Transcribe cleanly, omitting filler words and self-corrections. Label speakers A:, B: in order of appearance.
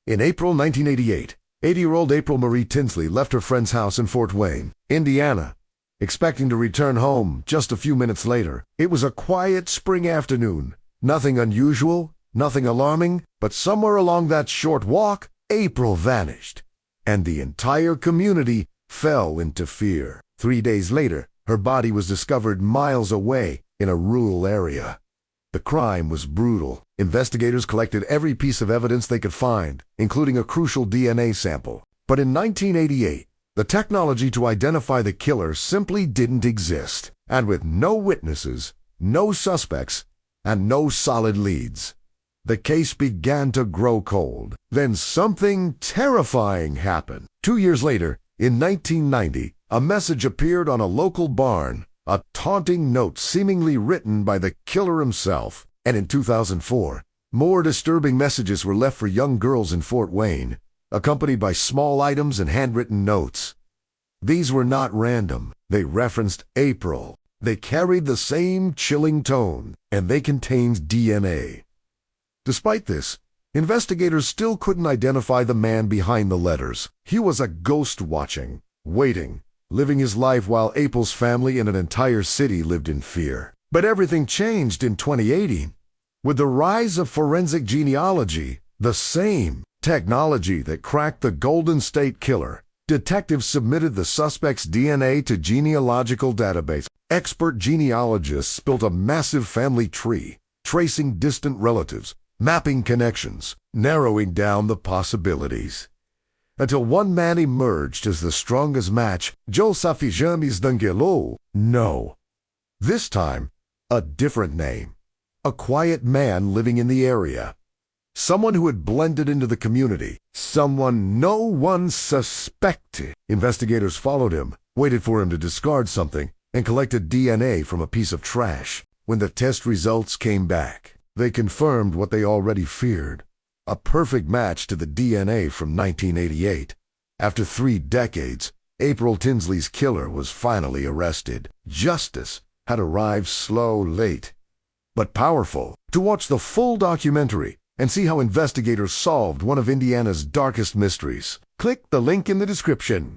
A: In April 1988, 80-year-old April Marie Tinsley left her friend's house in Fort Wayne, Indiana, expecting to return home just a few minutes later. It was a quiet spring afternoon. Nothing unusual, nothing alarming, but somewhere along that short walk, April vanished, and the entire community fell into fear. 3 days later, her body was discovered miles away in a rural area. The crime was brutal. Investigators collected every piece of evidence they could find, including a crucial DNA sample. But in 1988, the technology to identify the killer simply didn't exist. And with no witnesses, no suspects, and no solid leads, the case began to grow cold. Then something terrifying happened. 2 years later, in 1990, a message appeared on a local barn, a taunting note seemingly written by the killer himself. And in 2004, more disturbing messages were left for young girls in Fort Wayne, accompanied by small items and handwritten notes. These were not random. They referenced April. They carried the same chilling tone, and they contained DNA. Despite this, investigators still couldn't identify the man behind the letters. He was a ghost watching, waiting, living his life while April's family and an entire city lived in fear. But everything changed in 2018. With the rise of forensic genealogy, the same technology that cracked the Golden State Killer, detectives submitted the suspect's DNA to genealogical database. Expert genealogists built a massive family tree, tracing distant relatives, mapping connections, narrowing down the possibilities, until one man emerged as the strongest match. Joseph James Dangelo. No. This time, a different name. A quiet man living in the area. Someone who had blended into the community. Someone no one suspected. Investigators followed him, waited for him to discard something, and collected DNA from a piece of trash. When the test results came back, they confirmed what they already feared. A perfect match to the DNA from 1988. After 3 decades, April Tinsley's killer was finally arrested. Justice had arrived slow, late, but powerful. To watch the full documentary and see how investigators solved one of Indiana's darkest mysteries, click the link in the description.